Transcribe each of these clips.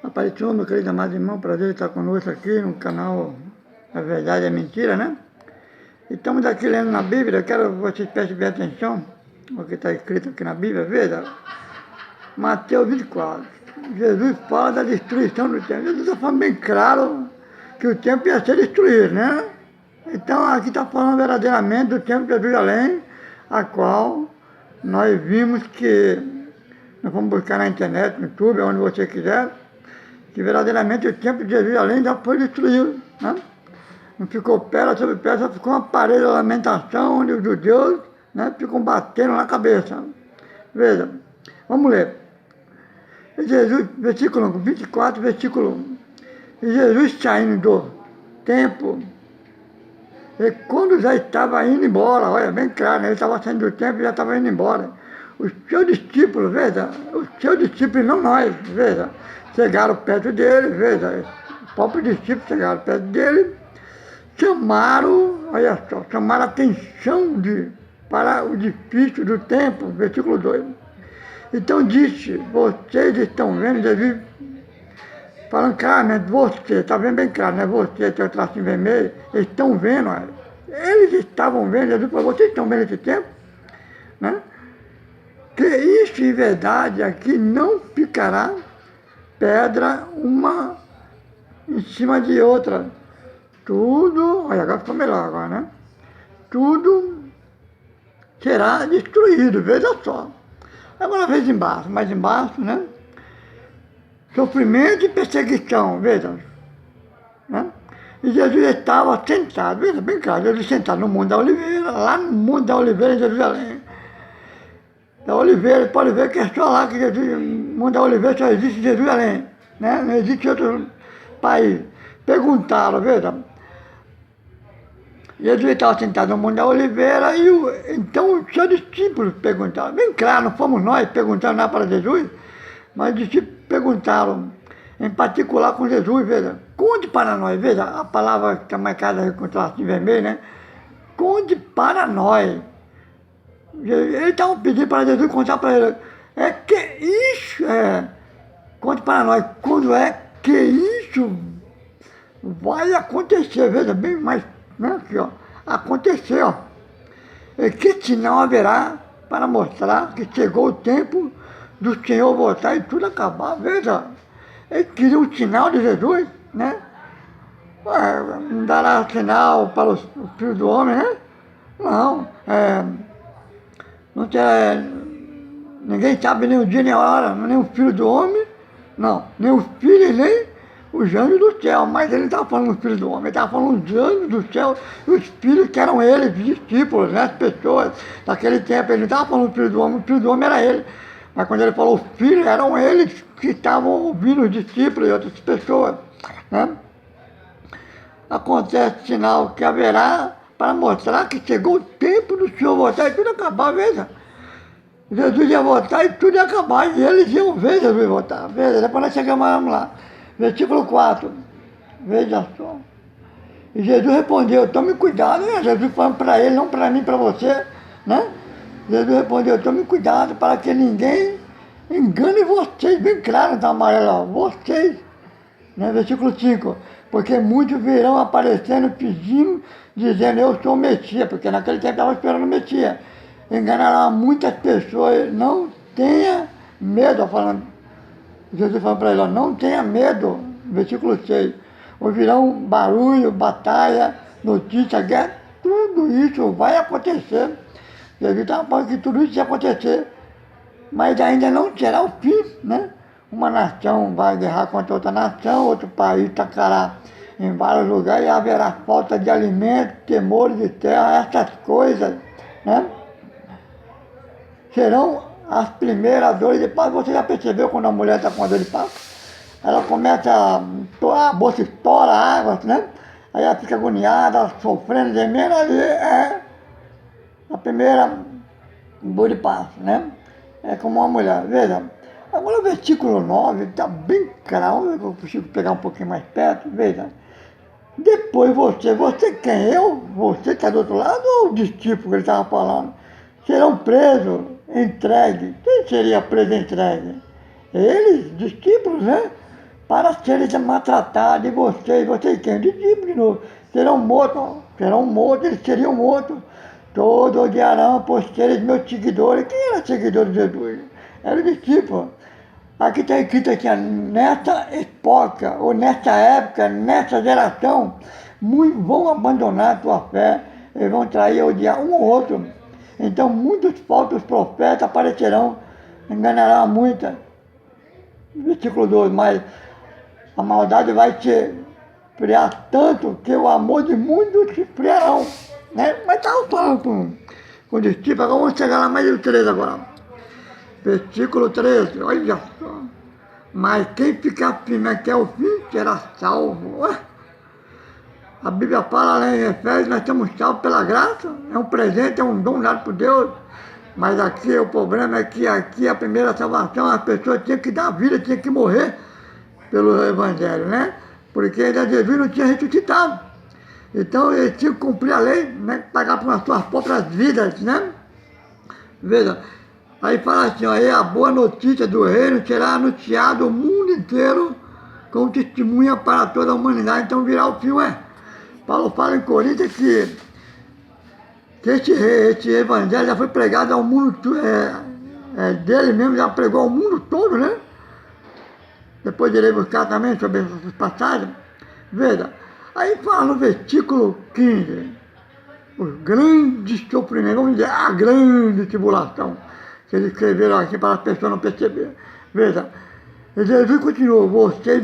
Apareceu, meu querido amado irmão, prazer estar conosco aqui no canal A Verdade é Mentira, né? E estamos aqui lendo na Bíblia, quero que vocês prestem bem atenção, o que está escrito aqui na Bíblia, veja, Mateus 24. Jesus fala da destruição do templo. Jesus está falando bem claro que o templo ia ser destruído, né? Então aqui está falando verdadeiramente do templo de Jerusalém, a qual nós vimos que, nós vamos buscar na internet, no YouTube, onde você quiser, que verdadeiramente o templo de Jerusalém já foi destruído, né? Não ficou pedra sobre pedra, só ficou uma parede de lamentação, onde os judeus, né, ficam batendo na cabeça. Veja, vamos ler. Jesus, versículo 24, versículo 1. E Jesus saindo do templo, e quando já estava indo embora, olha, bem claro, né? Ele estava saindo do templo e já estava indo embora. Os seus discípulos, veja, os seus discípulos, não nós, veja, chegaram perto dele, veja, os próprios discípulos chegaram perto dele, chamaram, olha só, chamaram a atenção para o edifício do templo, versículo 2. Então disse, vocês estão vendo, Jesus falando claramente, você, está vendo bem claro, né? Você, tem o tracinho vermelho, eles estão vendo, olha. Eles estavam vendo, Jesus falou, vocês estão vendo esse tempo? Né? Que isso em verdade aqui não ficará pedra uma em cima de outra. Tudo, olha, agora ficou melhor agora, né? Tudo será destruído, veja só. Agora veja embaixo, mais embaixo, né? Sofrimento e perseguição, veja. Né? E Jesus estava sentado, veja bem claro, Jesus sentado no Monte da Oliveira, lá no Monte da Oliveira em Jerusalém. Da Oliveira, pode ver que é só lá que Jesus, Monte da Oliveira só existe em Jerusalém, né? Não existe em outro país. Perguntaram, veja. Jesus estava sentado no Monte da Oliveira e então os seus discípulos perguntaram, bem claro, não fomos nós perguntando nada para Jesus, mas os discípulos perguntaram, em particular com Jesus, veja, conte para nós, veja, a palavra que está marcada com o traço vermelho, né? Conte para nós. Eles estavam pedindo para Jesus contar para ele, que isso conte para nós, quando é que isso vai acontecer, veja, bem mais, né, aqui, ó, acontecer, ó. E que sinal haverá para mostrar que chegou o tempo do Senhor voltar e tudo acabar, veja. Ele queria um sinal de Jesus, né? Não dará sinal para o Filho do Homem, né? Não, não terá, ninguém sabe nem o dia nem a hora, nem o Filho do Homem, não, nem os filhos, nem os anjos do céu, mas ele não estava falando do Filho do Homem, ele estava falando dos anjos do céu e os filhos que eram eles, os discípulos, né, as pessoas daquele tempo. Ele não estava falando do Filho do Homem, o Filho do Homem era ele, mas quando ele falou os filhos, eram eles que estavam ouvindo os discípulos e outras pessoas, né? Acontece sinal que haverá para mostrar que chegou o tempo do Senhor voltar e tudo acabar, veja. Jesus ia voltar e tudo ia acabar, e eles iam ver Jesus voltar, veja, depois nós chegamos lá. Versículo 4, veja só. E Jesus respondeu, tome cuidado, né? Jesus falando para ele, não para mim, para você, né? Jesus respondeu, tome cuidado para que ninguém engane vocês, bem claro, tá amarelo, ó, vocês, né? Versículo 5, porque muitos virão aparecendo, pedindo, dizendo, eu sou o Messias, porque naquele tempo estava esperando o Messias. Enganará muitas pessoas, não tenha medo, falando. Jesus falou para ele, ó, não tenha medo, versículo 6, ouvirão barulho, batalha, notícia, guerra, tudo isso vai acontecer. Jesus estava falando que tudo isso ia acontecer, mas ainda não será o fim, né? Uma nação vai guerrar contra outra nação, outro país tacará em vários lugares e haverá falta de alimento, temores de terra, essas coisas, né? Serão as primeiras dores de parto. Você já percebeu quando a mulher está com a dor de parto? Ela começa a bolsa estoura a água, né? Aí ela fica agoniada, sofrendo, gemendo, ali a primeira dor de parto, né? É como uma mulher, veja. Agora o versículo 9 está bem claro, eu consigo pegar um pouquinho mais perto, veja. Depois você quem? Você que está do outro lado ou o discípulo que ele estava falando? Serão presos, entregues. Quem seria preso e entregue? Eles, discípulos, né? para serem maltratados, e vocês quem? Discípulos de novo, serão mortos, eles seriam mortos. Todos odiarão por serem meus seguidores. Quem era seguidor de Jesus? Era o discípulo. Aqui está escrito aqui, nessa época, ou nessa época, nessa geração, muitos vão abandonar a tua fé, eles vão trair e odiar um ao outro. Então muitos falsos profetas aparecerão, enganarão a muitas. Versículo 2, mas a maldade vai te friar tanto que o amor de muitos se friarão. Né? Mas estava falando com o discípulo, agora vamos chegar lá mais do 3 agora. Versículo 13, olha só. Mas quem ficar firme até o fim será salvo. Ué? A Bíblia fala lá em Efésios, nós somos salvos pela graça. É um presente, é um dom dado por Deus. Mas aqui o problema é que aqui a primeira salvação, as pessoas tinham que dar vida, tinham que morrer pelo Evangelho, né? Porque ainda Jesus não tinha ressuscitado. Então eles tinham que cumprir a lei, né? Pagar por as suas próprias vidas, né? Veja. Aí fala assim, aí a boa notícia do reino será anunciada ao mundo inteiro como testemunha para toda a humanidade, então virá o fim, Paulo fala em Coríntios que esse evangelho já foi pregado ao mundo, dele mesmo já pregou ao mundo todo, né? Depois irei buscar também sobre essas passagens. Veja, aí fala no versículo 15, os grandes sofrimentos, vamos dizer, a grande tribulação. Que eles escreveram aqui para as pessoas não perceberem. Veja, Jesus continuou, vocês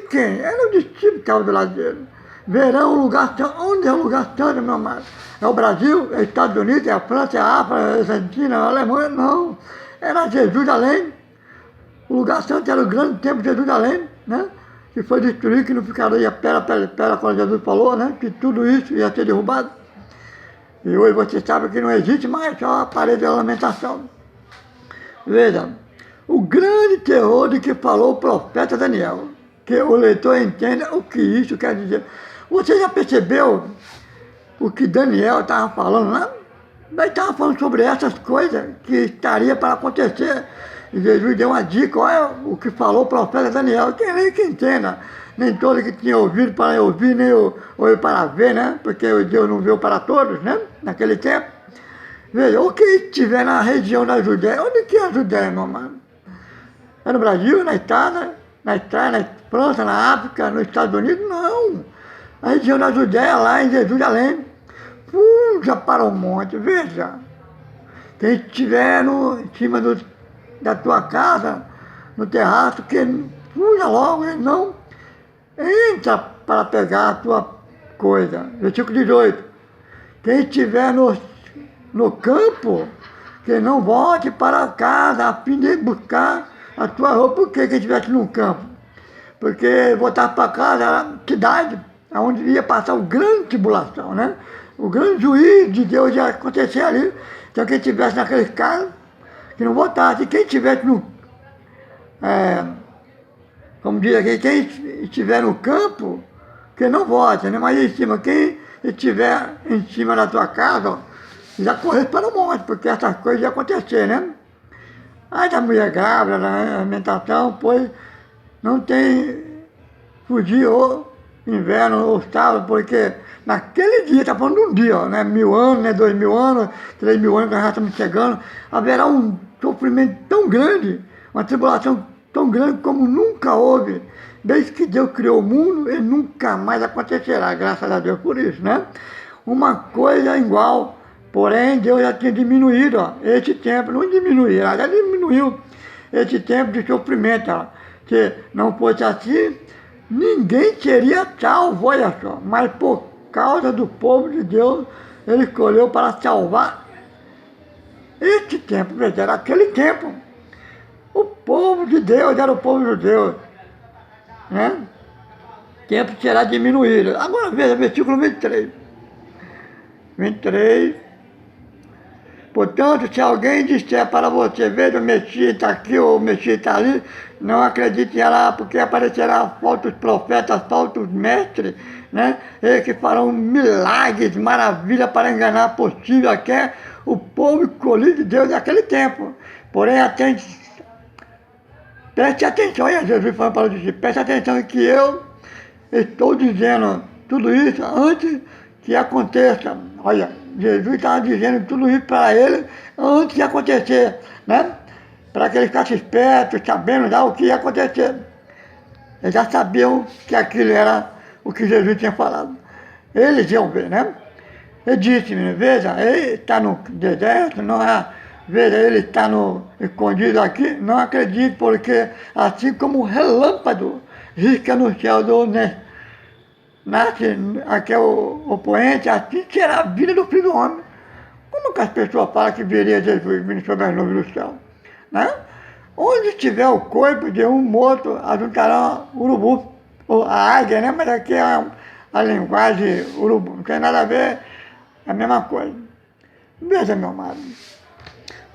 quem? Era o discípulo que estava do lado dele. Verão o lugar santo. Onde é o lugar santo, meu amado? É o Brasil, é os Estados Unidos, é a França, é a África, é a Argentina, é a Alemanha? Não. Era Jerusalém. O lugar santo era o grande templo de Jerusalém, né? Que foi destruído, que não ficaria pera, quando Jesus falou, né? Que tudo isso ia ser derrubado. E hoje você sabe que não existe mais, só a parede da lamentação. Veja, o grande terror de que falou o profeta Daniel, que o leitor entenda o que isso quer dizer. Você já percebeu o que Daniel estava falando lá? Ele estava falando sobre essas coisas que estaria para acontecer. E Jesus deu uma dica, olha o que falou o profeta Daniel. Quem lê que entenda. Nem todo que tinha ouvido para ouvir, nem ouviu para ver, né? Porque Deus não veio para todos, né? Naquele tempo. Veja, o que estiver na região da Judéia, onde que é a Judéia, meu amado? É no Brasil, na Itália, na França, na África, nos Estados Unidos? Não. A região da Judéia, lá em Jerusalém, fuja para o monte, veja. Quem estiver em cima da tua casa, no terraço, que fuja logo, não entra para pegar a tua coisa. Versículo 18. Quem estiver no campo, que não volte para casa a fim de buscar a tua roupa. Por que estivesse no campo? Porque voltar para casa era a cidade, onde ia passar o grande tribulação, né? O grande juízo de Deus ia acontecer ali. Então quem estivesse naqueles casos, que não voltasse. E quem estivesse como diz aqui, quem estiver no campo, que não volte, né? Mas em cima, quem estiver em cima da tua casa, ó, já correu para o monte, porque essas coisas iam acontecer, né? Aí da mulher grávida, na alimentação, pois não tem fugir ou inverno ou sábado, porque naquele dia, está falando de um dia, ó, né? 1000 anos, né? 2000 anos, 3000 anos que nós já estamos chegando, haverá um sofrimento tão grande, uma tribulação tão grande como nunca houve. Desde que Deus criou o mundo, ele nunca mais acontecerá, graças a Deus por isso, né? Uma coisa igual. Porém, Deus já tinha diminuído, ó, esse tempo, não diminuiu, já diminuiu esse tempo de sofrimento. Ó. Se não fosse assim, ninguém seria salvo, olha só. Mas por causa do povo de Deus, ele escolheu para salvar esse tempo, era aquele tempo. O povo de Deus era o povo de Deus, né? O tempo será diminuído. Agora veja, versículo 23. 23. Portanto, se alguém disser para você, veja, o Messias está aqui ou o Messias está ali, não acredite lá, porque aparecerá falsos profetas, falsos mestres, né? Eles que farão milagres, maravilhas para enganar possível até o povo escolhido de Deus naquele tempo. Porém, Preste atenção, aí Jesus falando para os discípulos, preste atenção que eu estou dizendo tudo isso antes que aconteça. Olha, Jesus estava dizendo tudo isso para ele antes de acontecer, né? Para que ele ficasse esperto, sabendo já o que ia acontecer. Eles já sabiam que aquilo era o que Jesus tinha falado. Eles iam ver, né? Ele disse, veja, ele está no deserto, não é? Veja, ele está escondido aqui, não acredite, porque assim como o relâmpago risca no céu nasce aqui é o poente, assim será a vida do Filho do Homem. Como que as pessoas falam que viria Jesus vindo sobre as nuvens do céu? Né? Onde tiver o corpo de um morto, ajuntarão urubu, ou a águia, né? Mas aqui é a linguagem urubu, não tem nada a ver, é a mesma coisa. Veja, meu amado,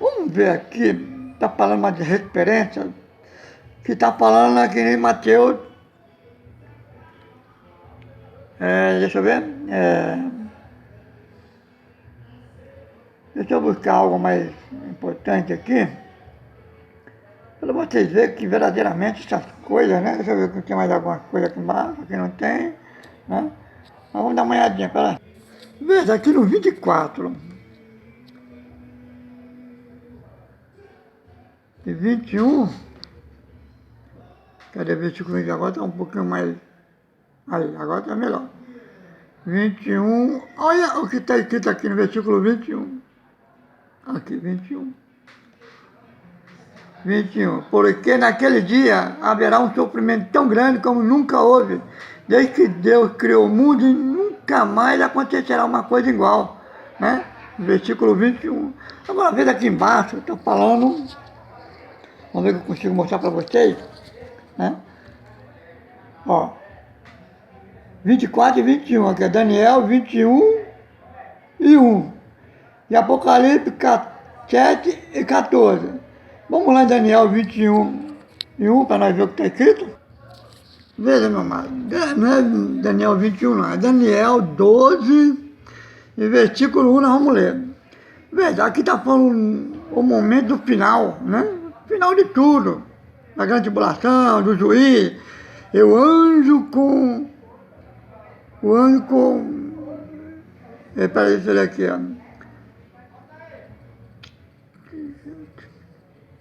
vamos ver aqui, está falando uma de referência, que está falando aqui em Mateus, deixa eu ver, deixa eu buscar algo mais importante aqui, para vocês verem que verdadeiramente essas coisas, né? Deixa eu ver se tem mais alguma coisa aqui embaixo, aqui não tem, né? Mas vamos dar uma olhadinha, peraí. Veja, aqui no 24 e 21, cadê o versículo 20? Agora está um pouquinho mais, aí, agora está melhor. 21, olha o que está escrito aqui no versículo 21. Aqui, 21. Porque naquele dia haverá um sofrimento tão grande como nunca houve, desde que Deus criou o mundo, e nunca mais acontecerá uma coisa igual, né? Versículo 21. Agora veja aqui embaixo, estou falando, vamos ver se eu consigo mostrar para vocês, né? Ó, 24 e 21, aqui é Daniel 21 e 1. E Apocalipse 7 e 14. Vamos lá em Daniel 21 e 1 para nós ver o que está escrito. Veja, meu amado, não é Daniel 21 não, é Daniel 12 e versículo 1 nós vamos ler. Veja, aqui está falando o momento do final, né? Final de tudo, da grande tribulação, do juiz, e o anjo com... Peraí, deixa eu ler aqui, ó.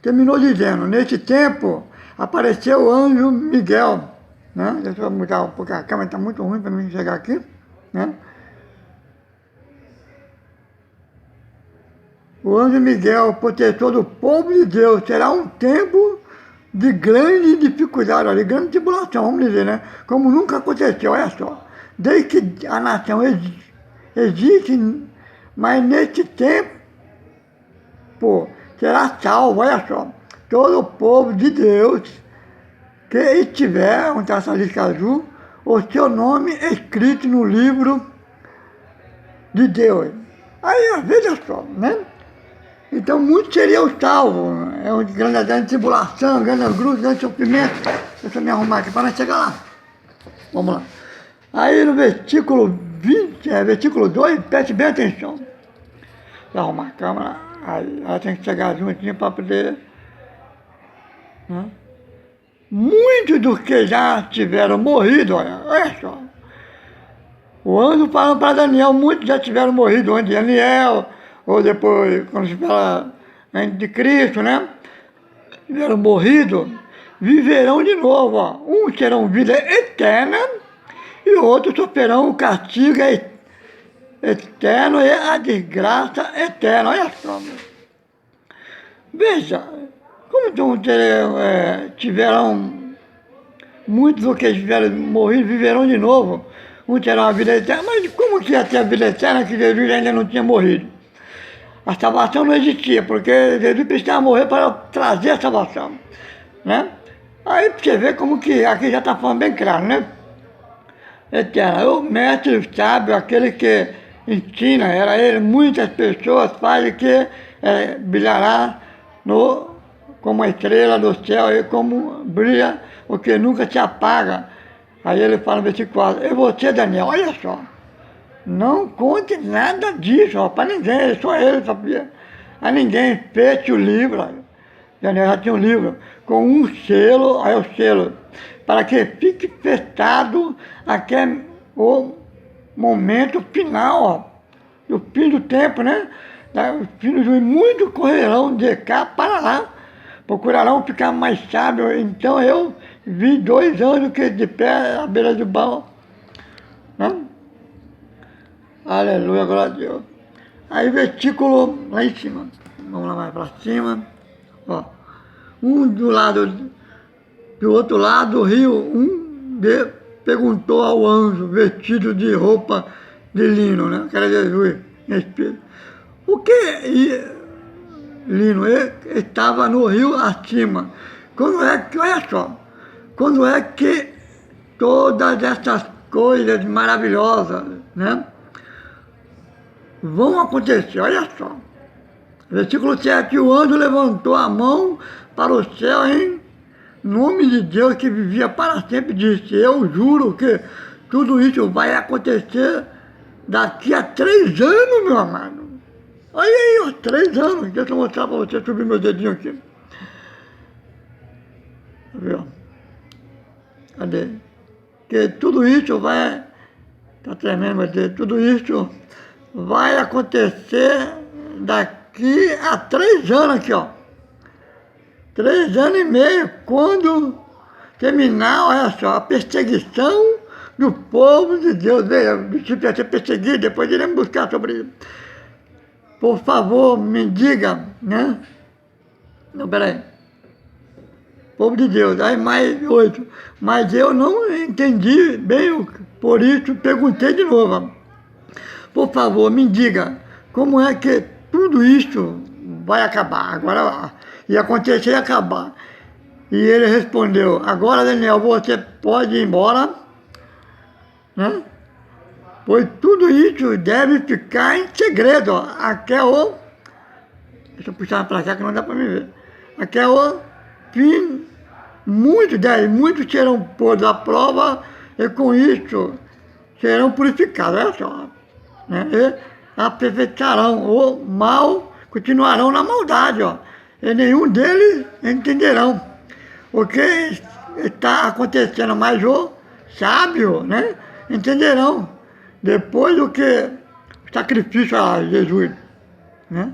Terminou dizendo, nesse tempo apareceu o anjo Miguel, né? Deixa eu mudar, porque a câmera está muito ruim para mim chegar aqui, né? O anjo Miguel, protetor do povo de Deus, será um tempo de grande dificuldade, de grande tribulação, vamos dizer, né? Como nunca aconteceu, olha só. Desde que a nação existe, mas nesse tempo, será salvo, olha só, todo o povo de Deus que estiver, onde está essa lista azul, o seu nome escrito no livro de Deus. Aí, veja só, né? Então, muitos seriam salvos, é uma grande tribulação, grande angústia, grande sofrimento. Deixa eu me arrumar aqui para nós chegar lá. Vamos lá. Aí no versículo 20, versículo 2, preste bem atenção. Deixa eu arrumar a câmera. Aí ela tem que chegar juntinho para poder... Né? Muitos dos que já tiveram morrido, olha só. O anjo falando para Daniel, muitos já tiveram morrido antes de Daniel, ou depois, quando se fala antes de Cristo, né? Tiveram morrido, viverão de novo. Ó. Uns terão vida eterna e outros sofrerão o castigo eterno e a desgraça eterna. Olha só. Veja, como então tiveram muitos do que tiveram morrido, viverão de novo. Uns terão a vida eterna, mas como que ia ter a vida eterna que Jesus ainda não tinha morrido? A salvação não existia, porque Jesus precisava morrer para trazer a salvação, né? Aí você vê como que aqui já está falando bem claro, né? Eterno, o mestre sábio, aquele que ensina, era ele, muitas pessoas fazem que brilhará como a estrela do céu, e como brilha o que nunca se apaga. Aí ele fala no versículo 4, e você, Daniel, olha só, não conte nada disso, para ninguém, só ele sabia. A ninguém feche o livro, Daniel já tinha um livro com um selo, aí o selo, para que fique fechado até o momento final, ó, do fim do tempo, né? Os filhos muito correrão de cá para lá, procurarão ficar mais sábios. Então eu vi 2 anjos que de pé à beira do banco, né? Aleluia, glória a Deus. Aí versículo lá em cima, vamos lá mais para cima, ó. Um do outro lado do rio, perguntou ao anjo vestido de roupa de lino, né? Que era Jesus, em espírito. O que lino? Ele estava no rio acima. Quando é que, olha só, quando é que todas essas coisas maravilhosas, né, vão acontecer? Olha só. Versículo 7, o anjo levantou a mão para o céu em nome de Deus que vivia para sempre, disse: eu juro que tudo isso vai acontecer daqui a 3 anos, meu amado. Olha aí, ó, 3 anos. Deixa eu mostrar para você, subir meu dedinho aqui. Viu? Cadê? Que tudo isso vai... Tá tremendo, meu dedo. Tudo isso vai acontecer daqui a 3 anos aqui, ó. 3 anos e meio, quando terminar, olha só, a perseguição do povo de Deus. Veja, o discípulo ia ser perseguido, depois iremos buscar sobre isso. Por favor, me diga, né? Não, peraí. Povo de Deus, aí mais 8. Mas eu não entendi bem, por isso perguntei de novo. Por favor, me diga, como é que tudo isso vai acabar? Agora, ia acontecer e acabar. E ele respondeu: agora, Daniel, você pode ir embora, né? Pois tudo isso deve ficar em segredo, ó, até o... Deixa eu puxar para cá que não dá para me ver. Até o fim, muitos serão postos à prova e com isso serão purificados, olha só. Né? E aperfeiçarão o mal, continuarão na maldade, ó. E nenhum deles entenderão o que está acontecendo, mas o sábio, né, entenderão. Depois do que o sacrifício a Jesus, né?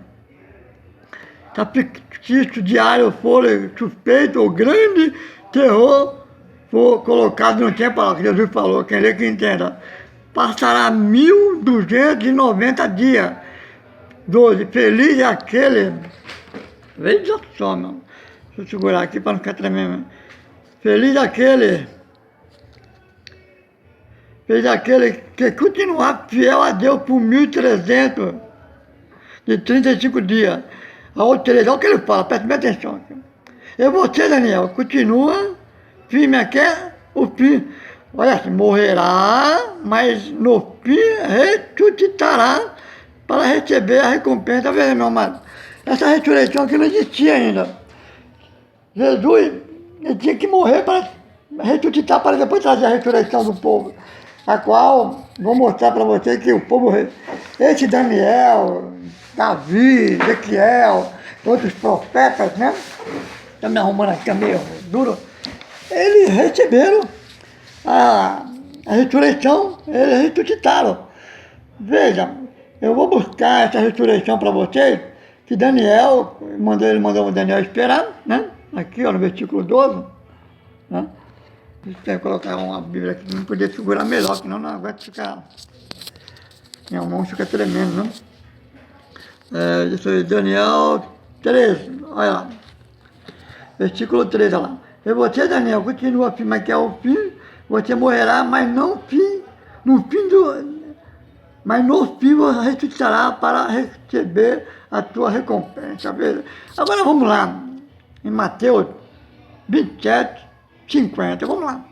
Sacrifício diário for suspeito ou grande terror for colocado no tempo, que Jesus falou, quem lê que entenda, passará 1290 dias. 12, feliz é aquele, veja só, meu. Deixa eu segurar aqui para não ficar tremendo. Feliz é aquele que continuar fiel a Deus por 1335 dias. Olha o que ele fala, preste bem atenção aqui. E você, Daniel, continua firme até o fim. Olha assim, morrerá, mas no fim ressuscitará para receber a recompensa. Veja, meu amado, essa ressurreição aqui não existia ainda. Jesus, ele tinha que morrer para ressuscitar, para depois trazer a ressurreição do povo, a qual vou mostrar para você que o povo, esse Daniel, Davi, Ezequiel, outros profetas, né? Está me arrumando aqui, meio duro. Eles receberam a ressurreição, eles ressuscitaram. Veja, eu vou buscar essa ressurreição para vocês, que Daniel, ele mandou o Daniel esperar, né? Aqui, ó, no versículo 12, né? Deixa eu colocar uma Bíblia aqui, não podia segurar melhor, senão não aguento ficar... Minha mão fica tremendo, né? Isso aí, Daniel 13, olha lá. Versículo 13, olha lá. E você, Daniel, continua firme até o fim, você morrerá, mas no fim você ressuscitará para receber a tua recompensa. Veja. Agora vamos lá, em Mateus 27, 50, vamos lá.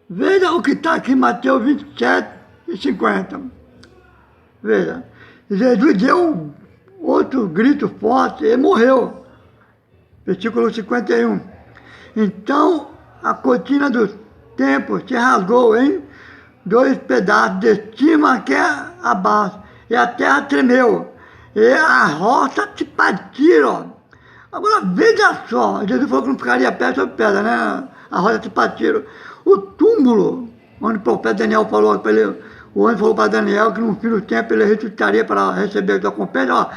Veja o que está aqui em Mateus 27 e 50. Veja, Jesus deu outro grito forte e morreu. Versículo 51. Então a cortina do templo se rasgou em 2 pedaços, de cima até abaixo, e a terra tremeu, e a rocha se partiram Agora veja só, Jesus falou que não ficaria pedra sobre pedra, né? A roda de patiro. O túmulo, onde o profeta Daniel falou para ele, o anjo falou para Daniel que no fim do tempo ele ressuscitaria para receber a sua recompensa, ó.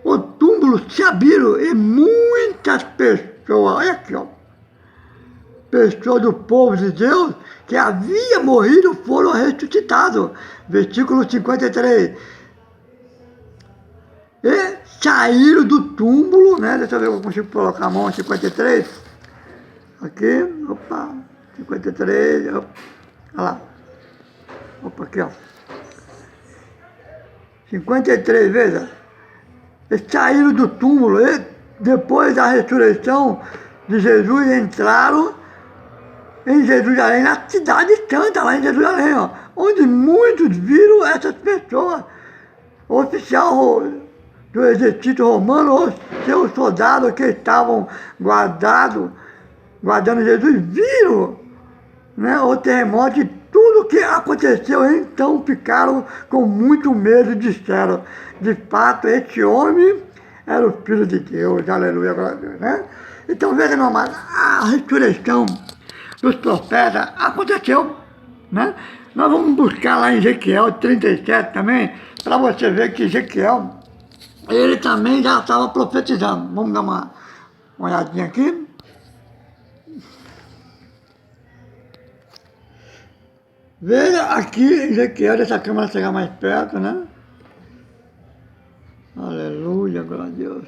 O túmulo se abriram e muitas pessoas, olha aqui, ó, pessoas do povo de Deus que havia morrido foram ressuscitados. Versículo 53. E saíram do túmulo, né? Deixa eu ver se eu consigo colocar a mão, 53. Aqui, opa, 53, opa, olha lá. Opa, aqui, ó. 53, veja. Eles saíram do túmulo e depois da ressurreição de Jesus entraram em Jerusalém, na cidade santa, lá em Jerusalém, ó, onde muitos viram essas pessoas. O oficial do exército romano, os seus soldados que estavam guardando Jesus, viram, né, o terremoto e tudo o que aconteceu. Então ficaram com muito medo e disseram, de fato, esse homem era o Filho de Deus, aleluia, glória a Deus, né? Então veja, meu amado, a ressurreição dos profetas aconteceu, né? Nós vamos buscar lá em Ezequiel 37 também, para você ver que Ezequiel, ele também já estava profetizando. Vamos dar uma olhadinha aqui. Veja aqui Ezequiel, deixa a câmera chegar mais perto, né? Aleluia, glória a Deus.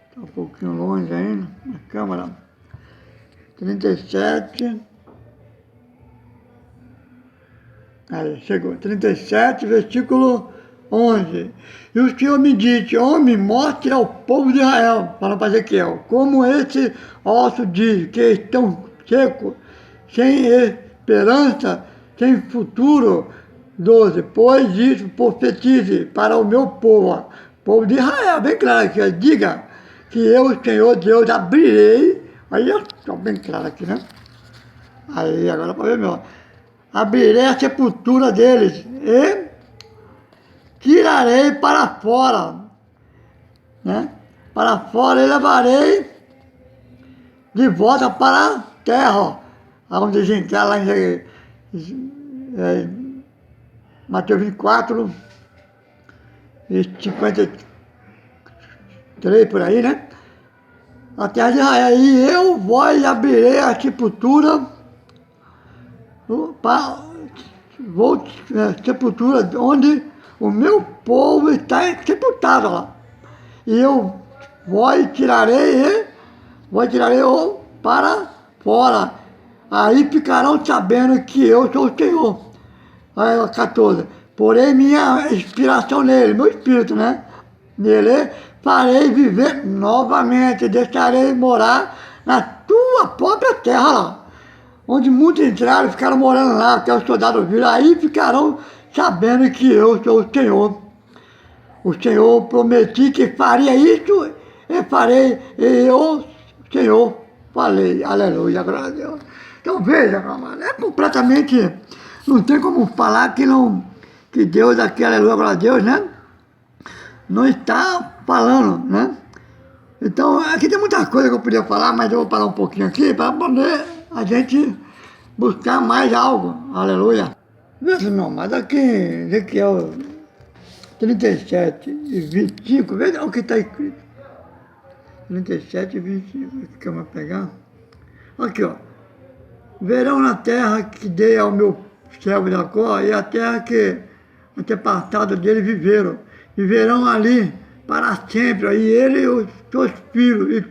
Está um pouquinho longe ainda, a câmera. 37. Aí, chegou. 37, versículo 11. E o Senhor me disse, homem, mostre ao povo de Israel, falando para Ezequiel, como esse osso diz, que estão secos, sem esperança, sem futuro. 12. Pois isso profetize para o meu povo, ó, povo de Israel, bem claro aqui, ó, diga que eu, o Senhor Deus, abrirei. Aí está bem claro aqui, né? Aí, agora para ver melhor. Abrirei a sepultura deles e tirarei para fora, né? Para fora e levarei de volta para a terra, ó. Vamos entrar lá em Mateus 24 e 53, por aí, né? A terra de Israel, e eu vos abrirei a sepultura, sepultura onde o meu povo está sepultado lá. E eu vos tirarei para fora. Aí ficarão sabendo que eu sou o Senhor. Aí, 14. Porém, minha inspiração nele, meu espírito, né? Nele, farei viver novamente, deixarei morar na tua própria terra lá. Onde muitos entraram e ficaram morando lá, até os soldados viram, aí ficarão sabendo que eu sou o Senhor. O Senhor prometi que faria isso e farei, e eu, Senhor, falei. Aleluia, glória a Deus. Então veja, meu amado, é completamente, não tem como falar que Deus aqui, aleluia, glória a Deus, né? Não está falando, né? Então, aqui tem muitas coisas que eu podia falar, mas eu vou parar um pouquinho aqui para poder a gente buscar mais algo. Aleluia. Veja, meu amado, aqui em Ezequiel 37 e 25, veja o que está escrito. 37 e 25, aqui que eu vou pegar. Aqui, ó. Verão na terra que dei ao meu servo Jacó, e a terra que antepassados dele viverão ali para sempre, e ele e os seus filhos, e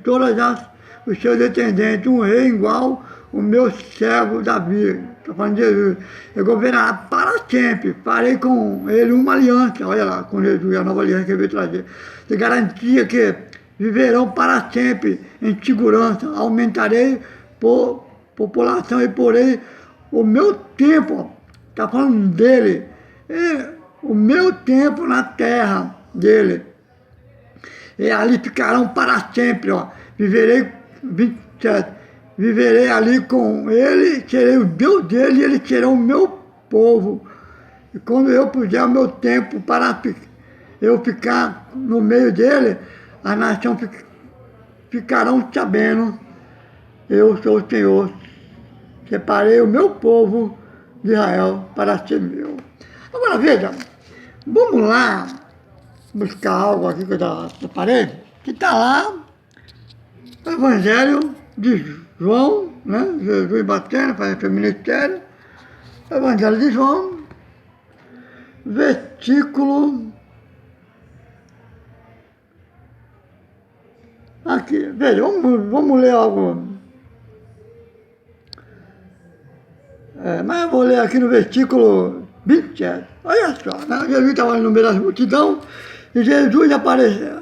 os seus descendentes, um rei igual o meu servo Davi, estou falando de Jesus, ele governará para sempre, farei com ele uma aliança, olha lá, com Jesus, a nova aliança que ele veio trazer, de garantia que viverão para sempre em segurança, aumentarei por população e porei o meu tempo, está falando dele, o meu tempo na terra dele. E ali ficarão para sempre, ó. Viverei, 27, viverei ali com ele, serei o Deus dele e eles serão o meu povo. E quando eu puser o meu tempo para eu ficar no meio dele, a nação ficarão sabendo, eu sou o Senhor, separei o meu povo de Israel para ser meu. Agora veja, vamos lá buscar algo aqui que eu já separei, que está lá no Evangelho de João, né? Jesus batendo, fazendo seu ministério, Evangelho de João, versículo, aqui, veja, vamos ler algo, mas eu vou ler aqui no versículo 27, olha só, né? Jesus estava no meio da multidão, e Jesus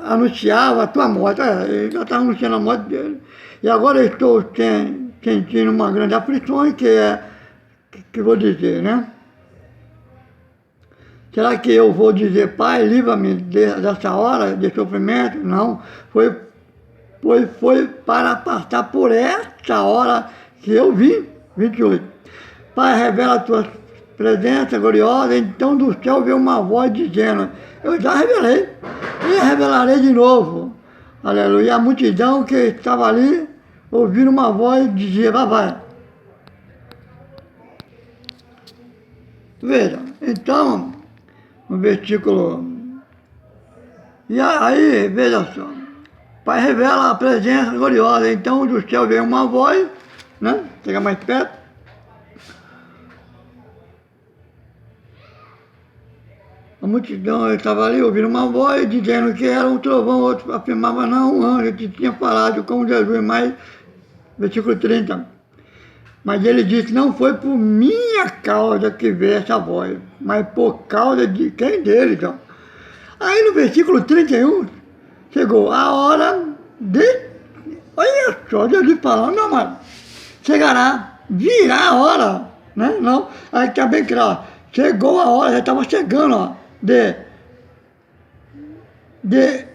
anunciava a tua morte, ele já estava anunciando a morte dele, e agora eu estou sentindo uma grande aflição, que vou dizer, né? Será que eu vou dizer, Pai, livra-me dessa hora de sofrimento? Não, foi para passar por essa hora que eu vim. 28. Pai, revela a tua presença gloriosa, então do céu veio uma voz dizendo, eu já revelei, e revelarei de novo. Aleluia. E a multidão que estava ali, ouvindo uma voz, dizia, vai. Veja, então, no versículo, e aí, veja só, Pai revela a presença gloriosa, então do céu veio uma voz, né? Chega mais perto. A multidão estava ali ouvindo uma voz dizendo que era um trovão, outro afirmava não, um anjo que tinha falado com Jesus, mas, versículo 30. Mas ele disse, não foi por minha causa que veio essa voz, mas por causa de quem dele, então. Aí no versículo 31, chegou a hora de, olha só, Jesus falando, não, mas chegará, virá a hora, né? Não, aí está bem claro, chegou a hora, já estava chegando, ó, de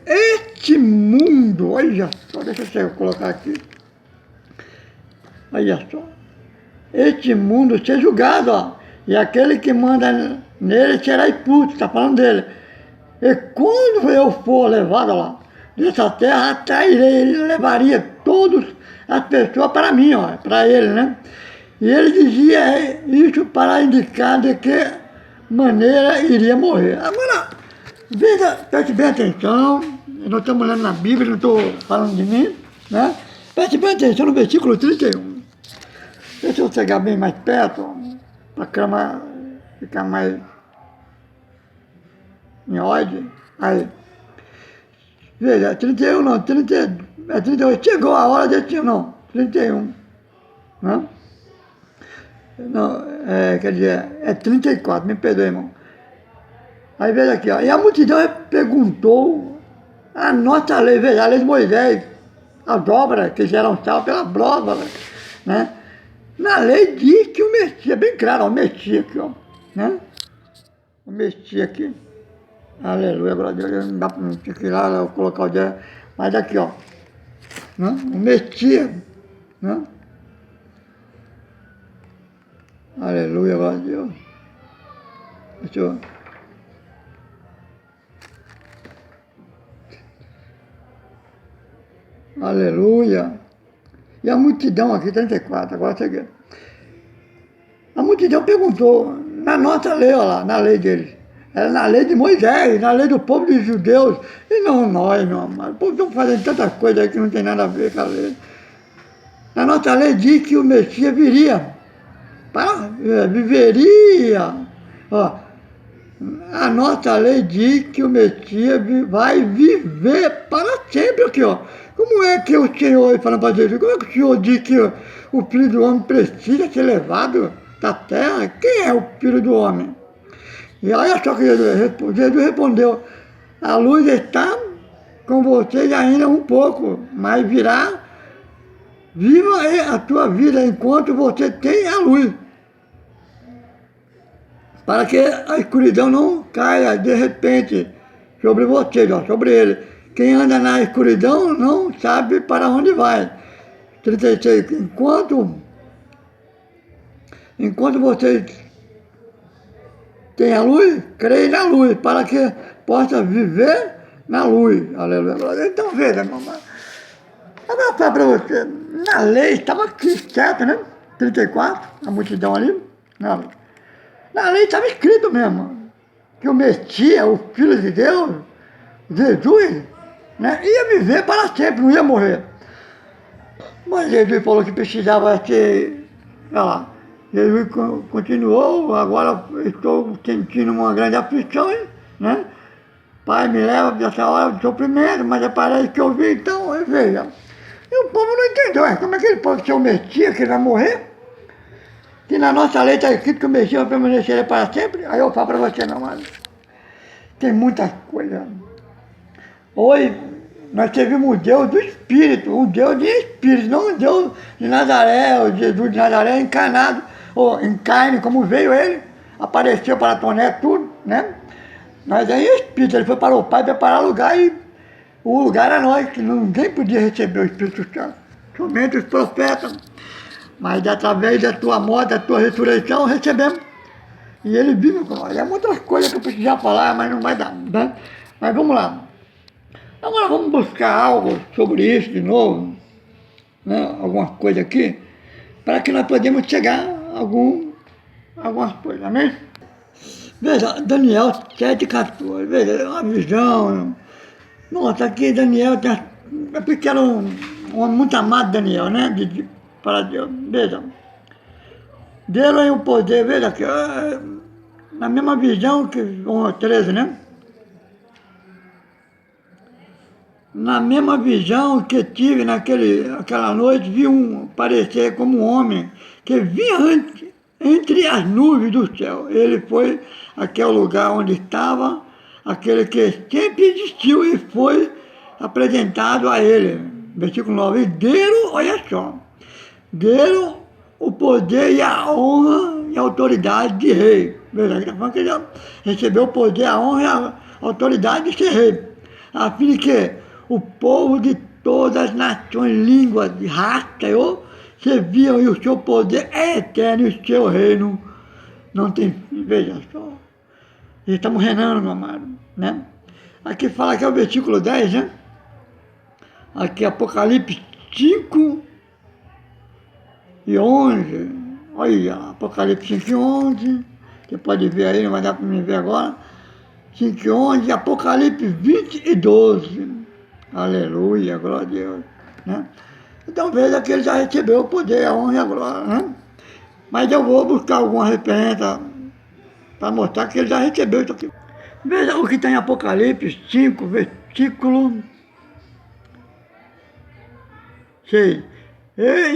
este mundo, olha só, deixa eu colocar aqui, olha só, este mundo ser julgado, ó, e aquele que manda nele será expulso, está falando dele. E quando eu for levado lá, dessa terra, atrairei, ele levaria todas as pessoas para mim, ó, para ele, né? E ele dizia isso para indicar de que maneira iria morrer. Agora, veja, preste bem atenção, nós estamos lendo na Bíblia, não estou falando de mim, né? Preste bem atenção no versículo 31. Deixa eu chegar bem mais perto, para a cama ficar mais em ordem. Aí, veja, 31 não, 38, chegou a hora de não, 31, né? Não, quer dizer, é 34, me perdoe, irmão. Aí veja aqui, ó, e a multidão perguntou a nossa lei, veja, a lei de Moisés, as obras que geram sal pelas obras, né? Na lei diz que o Messias, bem claro, ó, o Messias aqui, ó, né? O Messias aqui, aleluia, glória a Deus, não dá para tirar, eu colocar o dia, mas aqui, ó, né? O Messias, né? Aleluia, glória a Deus. Deixa eu... Aleluia. E a multidão aqui, 34, agora cheguei. A multidão perguntou, na nossa lei, olha lá, na lei deles. Era na lei de Moisés, na lei do povo dos judeus. E não nós, meu amado. O povo está fazendo tanta coisa aí que não tem nada a ver com a lei. Na nossa lei diz que o Messias viria. Viveria. Ó, a nossa lei diz que o Messias vai viver para sempre aqui, ó. Como é que o Senhor, falando para Jesus, como é que o Senhor diz que o Filho do Homem precisa ser levado da terra? Quem é o Filho do Homem? E olha só que Jesus respondeu, a luz está com vocês ainda um pouco, mas virá, viva a tua vida enquanto você tem a luz, para que a escuridão não caia de repente sobre vocês, ó, sobre ele. Quem anda na escuridão não sabe para onde vai. 36. Enquanto vocês têm a luz, creem na luz, para que possa viver na luz. Aleluia. Então veja, mamãe. Agora eu falo para você, na lei estava certo, né? 34, a multidão ali. Na lei estava escrito mesmo, que o Messias, o Filho de Deus, Jesus, né, ia viver para sempre, não ia morrer. Mas Jesus falou que precisava ser, olha lá, Jesus continuou, agora estou sentindo uma grande aflição, né? Pai, me leva dessa hora de sofrimento, mas é para isso que eu vi, então, veja. E o povo não entendeu, como é que ele pode ser o Messias, que ele vai morrer? Que na nossa lei está escrito que o Messias vai permanecer para sempre. Aí eu falo para você, não, mas tem muitas coisas. Hoje, nós servimos um Deus do Espírito, um Deus de Espírito, não um Deus de Nazaré, o Jesus de Nazaré encarnado, ou em carne, como veio ele, apareceu para Toné, tudo, né? Mas aí o Espírito, ele foi para o Pai preparar lugar e o lugar era nós, que ninguém podia receber o Espírito Santo, somente os profetas. Mas através da tua morte, da tua ressurreição, recebemos. E ele vive com nós. É muitas coisas que eu precisava falar, mas não vai dar, né? Mas vamos lá. Agora vamos buscar algo sobre isso de novo, né? Alguma coisa aqui, para que nós podemos chegar a algumas coisas, amém? Veja, Daniel 7,14, veja, uma visão. Nossa, aqui Daniel tem. É porque era um homem muito amado, Daniel, né? Para Deus. Veja. Deus aí o poder, veja aqui, na mesma visão que 13, né? Na mesma visão que tive naquela noite, vi parecer como um homem que vinha entre as nuvens do céu. Ele foi aquele lugar onde estava, aquele que sempre existiu e foi apresentado a ele. Versículo 9. E deram, olha só, deram o poder e a honra e a autoridade de rei. Veja, ele está falando que ele recebeu o poder, a honra e a autoridade de ser rei. A fim de que o povo de todas as nações, línguas, raças, serviam e o seu poder é eterno e o seu reino não tem fim. Veja só. E estamos reinando, meu amado, né? Aqui fala que é o versículo 10, né? Aqui Apocalipse 5 e 11. Olha, Apocalipse 5 e 11. Você pode ver aí, não vai dar para me ver agora. 5 e 11, Apocalipse 20 e 12. Aleluia, glória a Deus, né? Então veja que ele já recebeu o poder, a honra e a glória, né? Mas eu vou buscar alguma referência para mostrar que ele já recebeu isso aqui. Veja o que está em Apocalipse 5, versículo 6.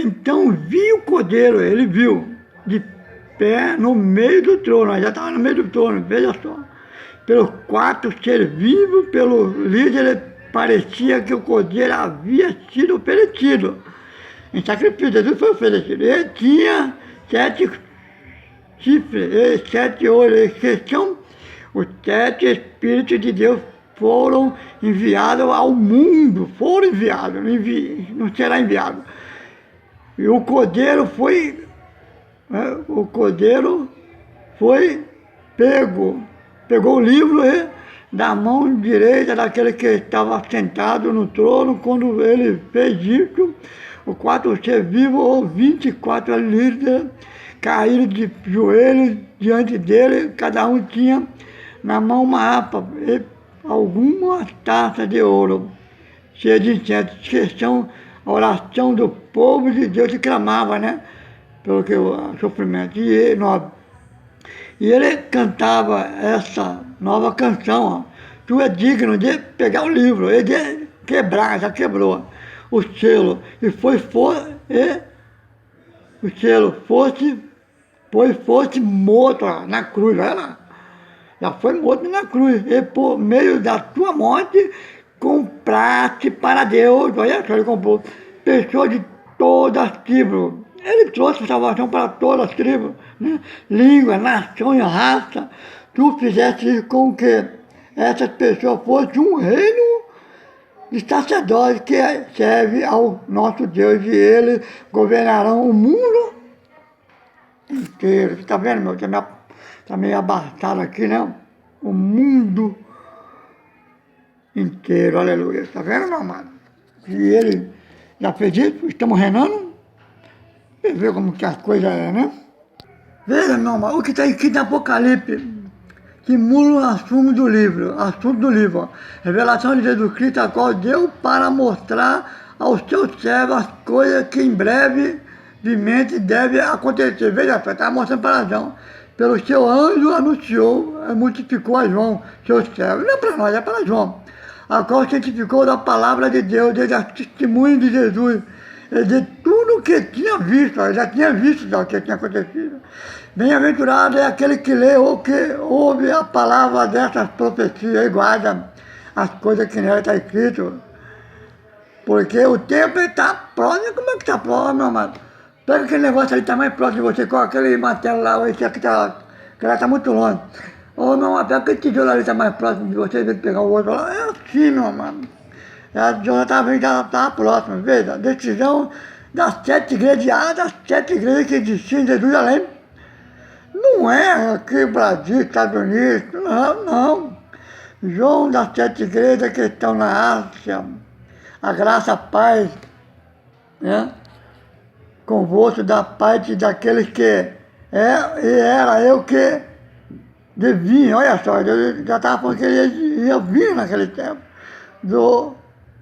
Então vi o cordeiro, ele viu, de pé no meio do trono, já estava no meio do trono, veja só. Pelos 4 seres vivos, pelo líder, parecia que o cordeiro havia sido oferecido em sacrifício. Jesus foi oferecido. Ele tinha 7 chifres, 7 olhos, que são os 7 Espíritos de Deus foram enviados ao mundo, foram enviados, não será enviado. E o cordeiro foi pegou o livro da mão direita daquele que estava sentado no trono. Quando ele fez isso, os 4 seres vivos, ou 24 líderes, caíram de joelhos diante dele. Cada um tinha na mão uma harpa e alguma taça de ouro cheia de incenso, que são a oração do povo de Deus que clamava, né? Pelo que o sofrimento. E ele cantava essa nova canção, ó. Tu é digno de pegar o livro, e de quebrar, já quebrou o selo. E o selo fosse morto ó, na cruz, olha lá. Já foi morto na cruz. E por meio da tua morte, compraste para Deus, olha só, ele comprou pessoas de todas as tribos. Ele trouxe salvação para todas as tribos, né? Língua, nações, raça. Tu fizeste com que essas pessoas fossem um reino de sacerdotes que serve ao nosso Deus, e eles governarão o mundo inteiro. Você está vendo, meu? Está meio abastado aqui, né? O mundo inteiro, aleluia. Está vendo, meu amado? E Já fez isso? Estamos reinando? Você vê como que as coisas é, né? Veja, meu irmão, o que está escrito no Apocalipse, que muda o assunto do livro, ó. Revelação de Jesus Cristo, a qual deu para mostrar aos seus servos as coisas que em breve de mente deve acontecer. Veja só, está mostrando para João. Pelo seu anjo anunciou, multiplicou a João, seu servo. Não é para nós, é para João. A qual cientificou da palavra de Deus, desde a testemunho de Jesus, de tudo o que tinha visto, já tinha visto já o que tinha acontecido. Bem-aventurado é aquele que lê ou que ouve a palavra dessas profecias e guarda as coisas que nela está escrito. Porque o tempo está próximo. Como é que está próximo, meu amado? Pega aquele negócio ali, está mais próximo de você, com aquele martelo lá, esse aqui está, que lá está muito longe. Ô, meu amado, pega aquele tijolo ali, está mais próximo de você, em vez de pegar o outro lá. É assim, meu amado. A tijolo estava próxima, veja, a decisão das 7 igrejas, das 7 igrejas que existiam em Jerusalém. Não é aqui Brasil, Estados Unidos, não. João das 7 igrejas que estão na Ásia, a graça, a paz, né? Convosco da parte daqueles que e era eu que devia, olha só, eu já estava falando que ele ia vir naquele tempo, do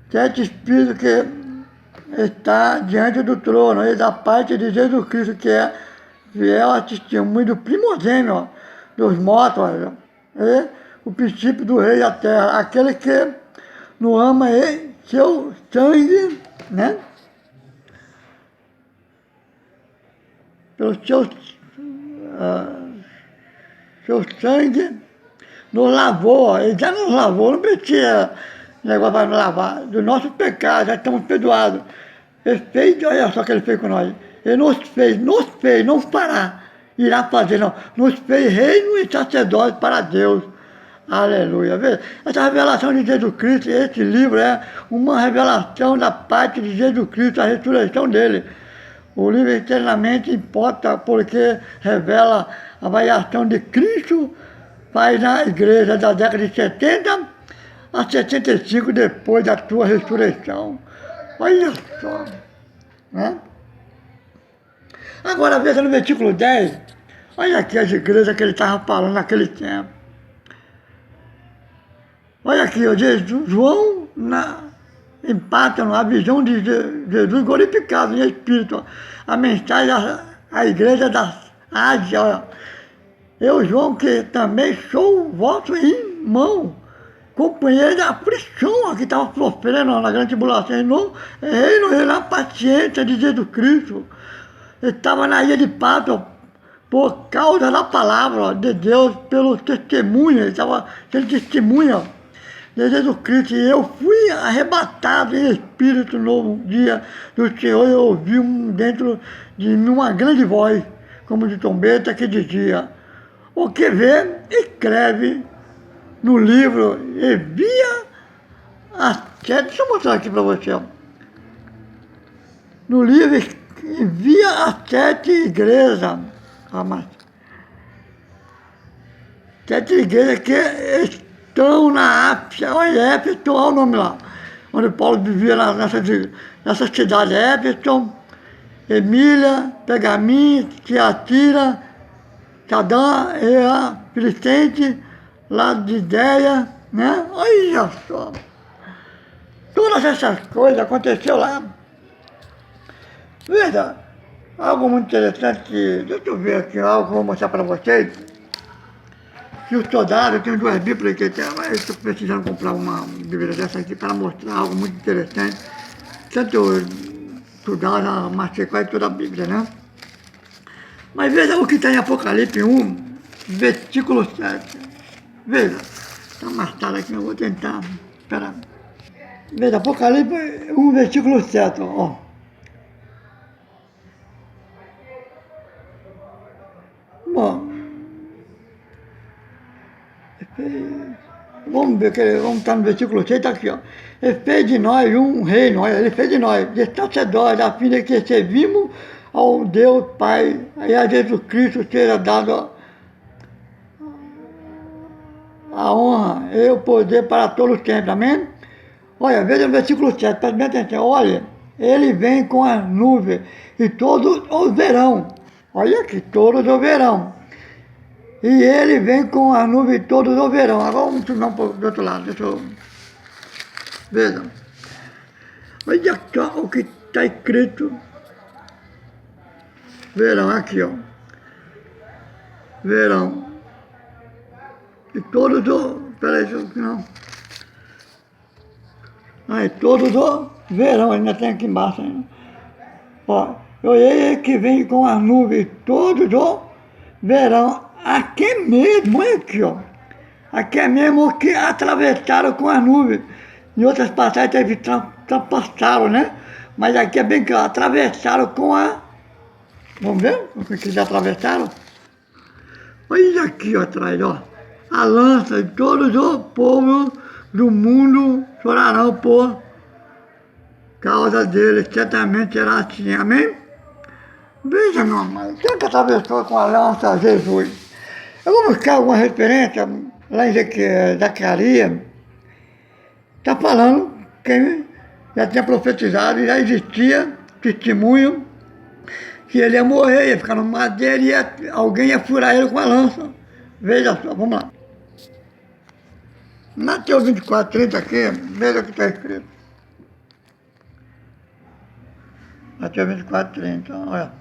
7 Espíritos que está diante do trono, e da parte de Jesus Cristo, que é fiel a testemunho do primogênito dos mortos, e o princípio do rei da terra, aquele que não ama ele, seu sangue, né? Pelo seu sangue nos lavou, ele já nos lavou, não precisa negócio para nos lavar, do nosso pecado, já estamos perdoados. Ele fez, olha só o que ele fez com nós. Ele nos fez, não fará, irá fazer, não. Nos fez reino e sacerdote para Deus. Aleluia. Vê? Essa revelação de Jesus Cristo, esse livro é uma revelação da parte de Jesus Cristo, a ressurreição dele. O livro eternamente importa porque revela a variação de Cristo, faz na igreja da década de 70 a 75 depois da sua ressurreição. Olha só, né? Agora veja no versículo 10, olha aqui as igrejas que ele estava falando naquele tempo. Olha aqui, ó, João empata a visão de Jesus glorificado em espírito. Ó. A mensagem à igreja da Ásia. Ó. Eu, João, que também sou vosso irmão, companheiro da aflição que estava sofrendo na grande tribulação, no reino na paciência de Jesus Cristo. Ele estava na ilha de Pátria por causa da palavra de Deus, pelo testemunho, ele estava sendo testemunha de Jesus Cristo. E eu fui arrebatado em espírito no dia do Senhor, eu ouvi dentro de mim uma grande voz, como de trombeta, que dizia: o que vê, escreve no livro, envia as 7, deixa eu mostrar aqui para você, ó. No livro, envia as 7 igrejas, mas 7 igrejas que estão na África, olha, Éfeso, olha o nome lá, onde Paulo vivia nessa cidade, Éfeso, Emília, Pergaminho, Tiatira, Cadã, Filistense, lá de Ideia, né? Olha só. Todas essas coisas aconteceram lá. Veja, algo muito interessante, deixa eu ver aqui algo que eu vou mostrar para vocês. Que os soldados, eu tenho 2 bíblias aqui, mas estou precisando comprar uma bíblia dessa aqui para mostrar algo muito interessante. Tanto eu estudar, marquei quase toda a Bíblia, né? Mas veja o que está em Apocalipse 1, versículo 7. Veja, está marcado aqui, eu vou tentar, espera. Veja, Apocalipse 1, versículo 7, ó. Bom, vamos ver, vamos estar no versículo 6, está aqui, ó. Ele fez de nós um reino, olha, ele fez de nós, de sacerdote, a fim de que servimos ao Deus Pai, e a Jesus Cristo seja dado a honra e o poder para todos os tempos, amém? Olha, veja o versículo 7, preste bem atenção, olha, ele vem com a nuvem e todo o verão. Olha aqui, todo o verão. E ele vem com a nuvem todo o verão. Agora vamos tornar do outro lado, deixa eu... Veja. Olha aqui, ó, o que está escrito. Verão, aqui, ó. Verão. E todos o... Peraí, não. Aí, todos o verão, ainda tem aqui embaixo ainda. Ó, ele que vem com as nuvens todos o verão. Aqui mesmo, olha aqui, ó. Aqui é mesmo que atravessaram com as nuvens. Em outras passagens teve passaram, né? Mas aqui é bem claro, atravessaram com a... Vamos ver o que eles atravessaram? Olha aqui ó, atrás, ó. A lança de todos os povos do mundo chorarão por causa dele. Certamente será assim, amém? Veja, meu amado, quem que atravessou com a lança Jesus? Eu vou buscar alguma referência lá em Zacarias. Está falando que já tinha profetizado, já existia testemunho que ele ia morrer, ia ficar no madeira e alguém ia furar ele com a lança. Veja só, vamos lá. Mateus 24, 30 aqui, veja o que está escrito. Mateus 24, 30, olha.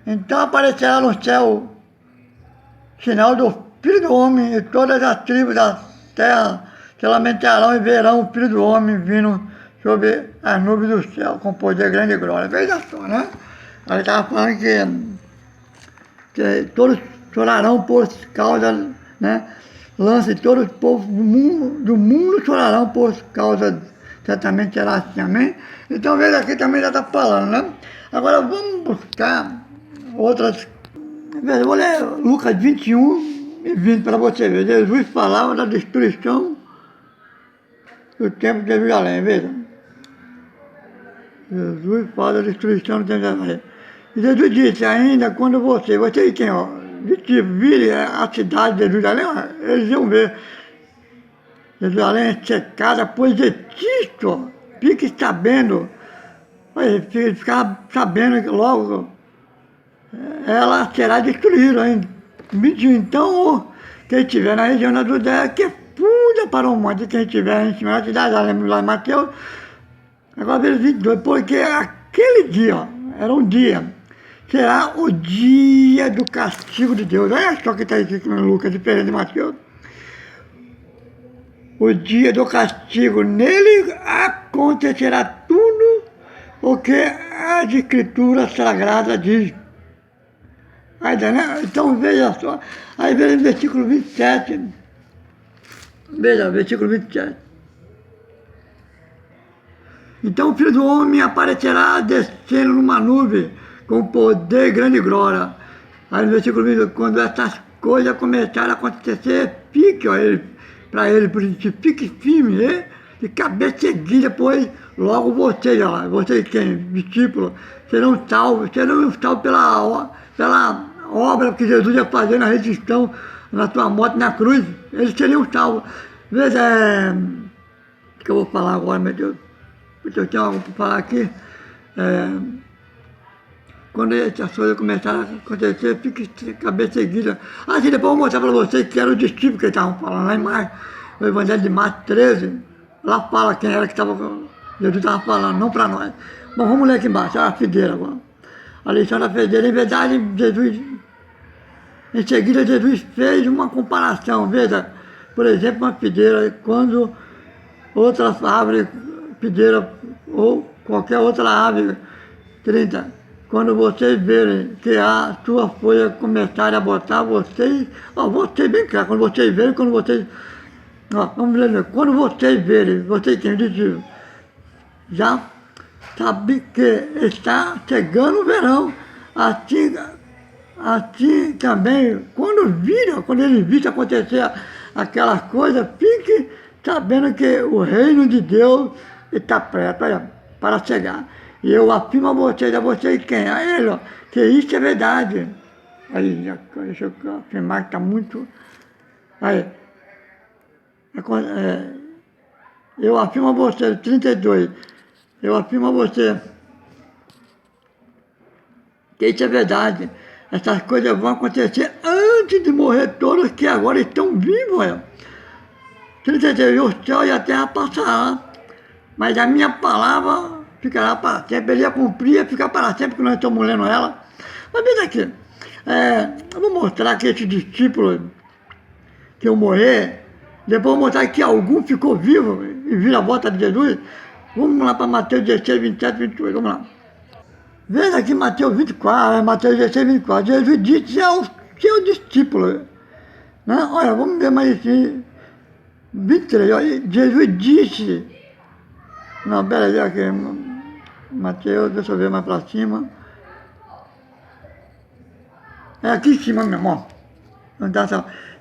Então aparecerá no céu sinal do Filho do Homem, e todas as tribos da terra se lamentarão e verão o Filho do Homem vindo sobre as nuvens do céu com poder grande e glória. Veja só, né? Ele estava falando que todos chorarão por causa, né? Lança de todo o povo do mundo chorarão por causa, certamente será assim, amém? Então veja aqui também já está falando, né? Agora vamos buscar outras. Eu vou ler Lucas 21 e 20 para você ver. Jesus falava da destruição do templo de Jerusalém, veja. Jesus fala da destruição do templo de Jerusalém. E Jesus disse ainda, quando você e quem, ó, virem a cidade de Jerusalém, ó, eles iam ver Jerusalém secada, pois Egito, fique sabendo, ficar sabendo que logo ela será destruída, hein? Então, quem estiver na região da Judéia, que fuja para o monte, quem estiver em cima da cidade, lá em Mateus, agora versículo 22, porque aquele dia, ó, era um dia, será o dia do castigo de Deus. Olha só que está escrito no Lucas, diferente de Mateus. O dia do castigo, nele acontecerá tudo o que as escrituras sagradas dizem. Então veja só, aí veja o versículo 27, veja, versículo 27. Então o Filho do Homem aparecerá descendo numa nuvem com poder e grande glória. Aí no versículo 20, quando essas coisas começarem a acontecer, fique, ó, para ele, fique firme, de cabeça erguida, pois logo vocês, ó, vocês quem? Discípulos, serão salvos pela obra que Jesus ia fazer na resistência, na sua morte na cruz, eles seriam salvos. Veja, o que eu vou falar agora, meu Deus? Porque eu tenho algo para falar aqui. Quando essas coisas começaram a acontecer, fique de cabeça erguida. Assim, depois eu vou mostrar para vocês que era o discípulo que eles estavam falando lá em Marcos, o Evangelho de Marcos 13. Lá fala quem era que Jesus estava falando, não para nós. Bom, vamos ler aqui embaixo, a videira agora. A lição da videira, em verdade, em seguida Jesus fez uma comparação. Veja, por exemplo, uma videira, quando outras árvores, videira ou qualquer outra árvore, 30, quando vocês verem que a sua folha começarem a botar, vocês bem claro, quando vocês verem, vamos ler, quando vocês verem, vocês têm dito, já sabe que está chegando o verão, assim também, quando eles virem acontecer aquelas coisas, fique sabendo que o reino de Deus está perto, olha, para chegar. E eu afirmo a vocês quem? A ele, ó, que isso é verdade. Aí, deixa eu afirmar que está muito... Aí, eu afirmo a você, 32, eu afirmo a você que isso é verdade. Essas coisas vão acontecer antes de morrer todos que agora estão vivos. 33, o céu e a terra passarão, mas a minha palavra ficará para sempre. Ele ia cumprir, ia ficar para sempre, porque nós estamos lendo ela. Mas veja aqui, eu vou mostrar que esse discípulo que eu morrer, depois eu vou mostrar que algum ficou vivo e vira a volta de Jesus. Vamos lá para Mateus 16, 27, 28, vamos lá. Veja aqui Mateus 24, Mateus 16, 24. Jesus disse aos seus discípulos, né? Olha, vamos ver mais aqui. 23, olha, Jesus disse, não, peraí, aqui, Mateus, deixa eu ver mais para cima. É aqui em cima mesmo, ó.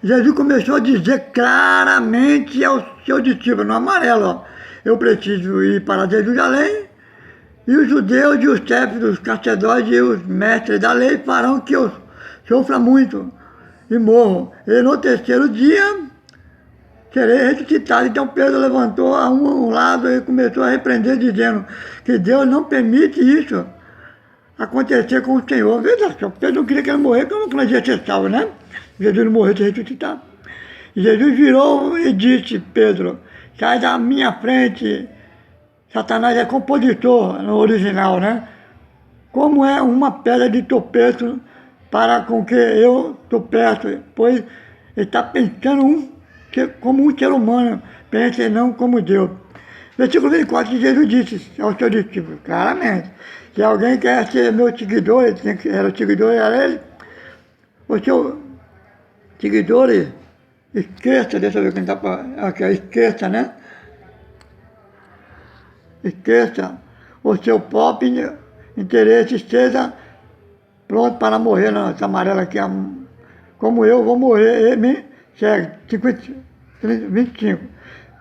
Jesus começou a dizer claramente aos seus discípulos, no amarelo, ó, eu preciso ir para Jerusalém, e os judeus e os chefes dos sacerdotes e os mestres da lei farão que eu sofra muito e morro. E no terceiro dia serei ressuscitado. Então Pedro levantou a um lado e começou a repreender, dizendo que Deus não permite isso acontecer com o Senhor. Veja só, Pedro não queria que ele morresse, como que nós ia ser salvo, né? Jesus não morreu, se ressuscitar. E Jesus virou e disse, Pedro, sai da minha frente. Satanás é compositor no original, né? Como é uma pedra de tropeço para com que eu tropeço, pois ele está pensando como um ser humano, pensa e não como Deus. Versículo 24, Jesus disse aos seus discípulos, claramente, se alguém quer ser meu seguidor, era o seguidor, era ele, o seu seguidor, esqueça, deixa eu ver quem está aqui, esqueça, né? Esqueça o seu próprio interesse, seja pronto para morrer nessa amarela aqui, como eu vou morrer, ele me segue, 25.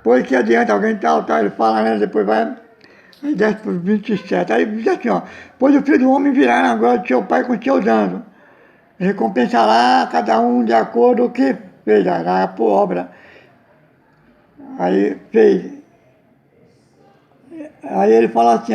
Pois que adianta alguém tal, ele fala, né, depois vai, aí desce para 27, aí diz assim, ó, pois o Filho do Homem virá agora de seu Pai com seus anjos, recompensará cada um de acordo com o que fez, dará por obra, aí fez. Aí ele fala assim,